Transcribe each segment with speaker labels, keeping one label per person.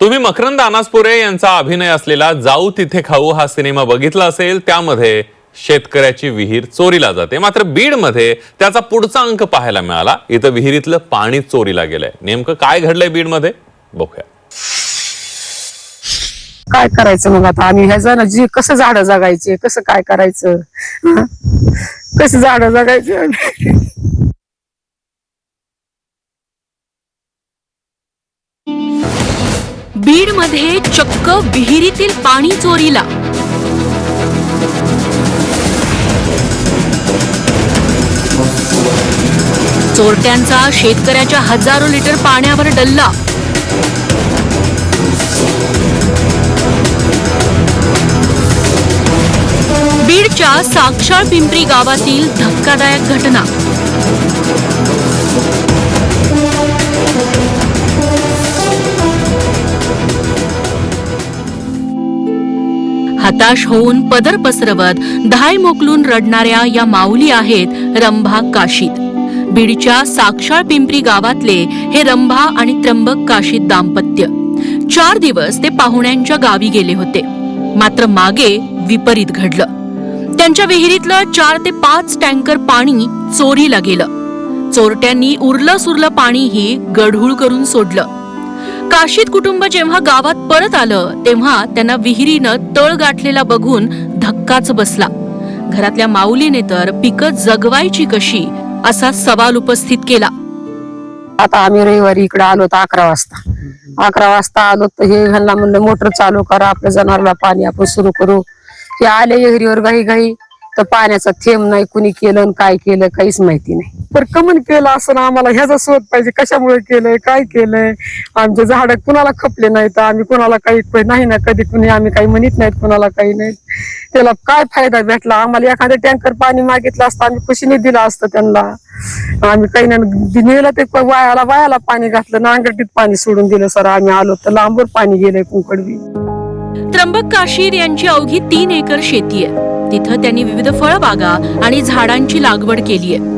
Speaker 1: तुम्ही मकरंद अनासपुरे यांचा अभिनय असलेला जाऊ तिथे खाऊ हा सिनेमा बघितला असेल। त्यामध्ये शेतकऱ्याची विहीर चोरीला जाते, मात्र बीडमध्ये त्याचा पुढचा अंक पाहायला मिळाला। इथं विहिरीतलं पाणी चोरीला गेलंय। नेमकं काय घडलंय बीडमध्ये बघूया।
Speaker 2: काय करायचं मग आता आम्ही ह्याचं ना जी कसं झाडं जगायचे, कसं काय करायचं, कसं झाडं जगायचे।
Speaker 3: बीड मध्ये चक्क विहिरीतील पाणी चोरीला। चोरट्यांचा शेतकऱ्याच्या हजारो लिटर पाण्यावर डल्ला। बीडच्या साक्षाळ पिंपरी गावातील धक्कादायक घटना। हताश होऊन पदर पसरवत धाय मोकलून रडणाऱ्या या माऊली आहेत रंभा काशीद। बीडच्या साक्षाळ पिंपरी गावातले हे रंभा आणि त्र्यंबक काशीद दाम्पत्य 4 दिवस ते पाहुण्यांच्या गावी गेले होते, मात्र मागे विपरीत घडलं। त्यांच्या विहिरीतलं 4 ते 5 टँकर पाणी चोरीला गेलं। चोरट्यांनी उरलं सुरलं पाणीही गढूळ करून सोडलं। काशीद कुटुंब जेव्हा गावात परत आलं तेव्हा त्यांना विहिरीनं तळ गाठलेला बघून धक्काच बसला। घरातल्या माऊलीने तर पिकं जगवायची कशी असा सवाल उपस्थित केला।
Speaker 2: आता आम्ही रविवारी इकडे आलो तर 11 वाजता आलो तर हे ह्यांना म्हणलं मोटर चालू करा, आपल्या जनावराला पाणी आपण सुरू करू। हे आले विहिरीवर घाई तर पाण्याचा थेंब नाही, कुणी केलं काय केलं काहीच माहिती नाही। तर कमन केलं असं ना, आम्हाला ह्याचा शोध पाहिजे, कशामुळे केलंय, काय केलंय। आमचे झाड कुणाला खपले नाही तर आम्ही कुणाला काही नाही ना, कधी कुणी आम्ही काही म्हणत नाहीत, कुणाला काही नाही। त्याला काय फायदा भेटला आम्हाला? एखादं टँकर पाणी मागितलं असतं आम्ही खुशीने दिलं असतं त्यांना। आम्ही काही नाही नेलं ते वायाला पाणी घातलं, नांगरटीत पाणी सोडून दिलं। सर आम्ही आलो तर लांबवर पाणी गेलंय कुंकडवी।
Speaker 3: त्र्यंबक काशीद यांची अवघी 3 एकर शेती आहे। तिथं त्यांनी विविध फळबागा आणि झाडांची लागवड केली आहे।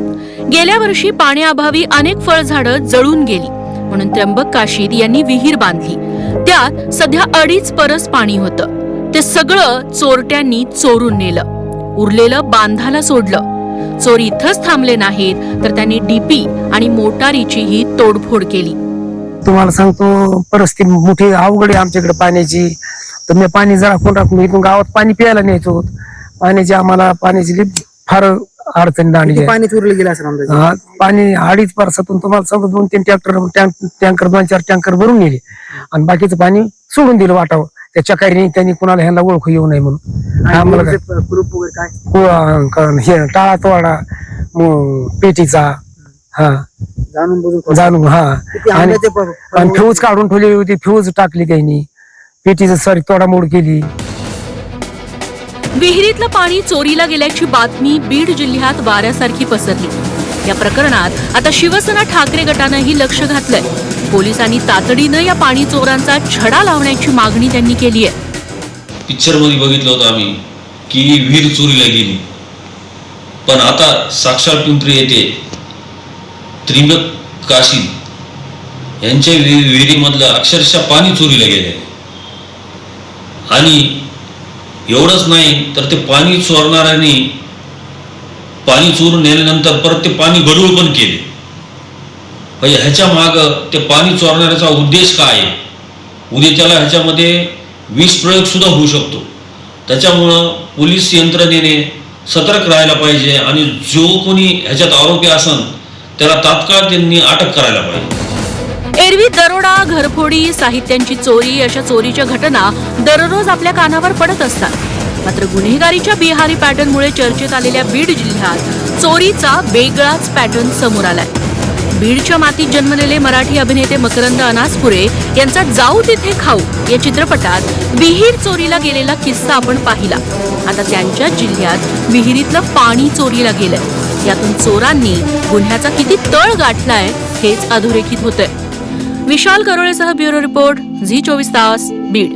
Speaker 3: गेल्या वर्षी पाण्याअभावी अनेक फळझाडं जळून गेली, म्हणून त्र्यंबक काशीद यांनी विहीर बांधली। त्यात सध्या 2.5 परस पाणी होतं। ते सगळं चोरट्यांनी चोरून नेलं, उरलेलं बांधाला सोडलं। चोर इथंच थांबले नाहीत तर त्यांनी डीपी आणि मोटारीचीही तोडफोड केली।
Speaker 2: तुम्हाला सांगतो परिस्थिती मोठी अवघड आहे आमच्याकडे पाण्याची। तर मी पाणी जरा कोण राखून इथून गावात पाणी प्यायला न्यायचो। आम्हाला पाण्याची फार अडचण दांडली।
Speaker 4: पाणी चोरलं गेलं असं
Speaker 2: पाणी 2.5 परसातून तुम्हाला सांगतो 2-3 टँकर 2-4 टँकर भरून नेले आणि बाकीचं पाणी सोडून दिलं वाटावं। त्या चकारीने त्यांनी कुणाला ह्यांना ओळखू येऊ नये म्हणून आम्हाला हे टाळा तोडा पेटीचा जाणून आणि फ्यूज काढून ठेवली होती, फ्यूज टाकली त्यांनी, पेटीचं तोडामोड केली।
Speaker 3: विहिरीतलं पाणी चोरीला गेल्याची बातमी बीड जिल्ह्यात वाऱ्यासारखी पसरली। या प्रकरणात आता शिवसेना ठाकरे गटानंही लक्ष घातलंय। पोलिसांनी तातडीनं या पाणी चोरांचा छडा लावण्याची मागणी त्यांनी केली आहे।
Speaker 5: पिक्चर मध्ये बघितलं होतं आम्ही की विहीर चोरीला गेली, पण आता साक्षात पिंपरी येथे त्र्यंबक काशीद यांच्या विहिरीमधलं अक्षरशः पाणी चोरीला गेले। आणि एवढंच नाही तर ते पाणी चोरणाऱ्यांनी पाणी चोरून नेल्यानंतर परत ते पाणी गढूळ पण केले। ह्याच्या माग ते पाणी चोरणाऱ्याचा उद्देश काय आहे? उद्या त्याला ह्याच्यामध्ये विष प्रयोग सुद्धा होऊ शकतो। त्याच्यामुळं पोलीस यंत्रणेने सतर्क राहायला पाहिजे आणि जो कोणी ह्याच्यात आरोपी असन त्याला तात्काळ त्यांनी अटक करायला पाहिजे।
Speaker 3: एरवी दरोडा, घरफोडी, साहित्यांची चोरी अशा चोरीच्या घटना दररोज आपल्या कानावर पडत असतात, मात्र गुन्हेगारीच्या बिहारी पॅटर्नमुळे चर्चेत आलेल्या बीड जिल्ह्यात चोरीचा वेगळाच पॅटर्न समोर आलाय। बीडच्या मातीत जन्मलेले मराठी अभिनेते मकरंद अनासपुरे यांचा जाऊ तिथे खाऊ या चित्रपटात विहीर चोरीला गेलेला किस्सा आपण पाहिला। आता त्यांच्या जिल्ह्यात विहिरीतलं पाणी चोरीला गेलंय। यातून चोरांनी गुन्ह्याचा किती तळ गाठलाय हेच अधोरेखित होतंय। विशाल करोळेसह ब्युरो रिपोर्ट, झी24 तास, बीड।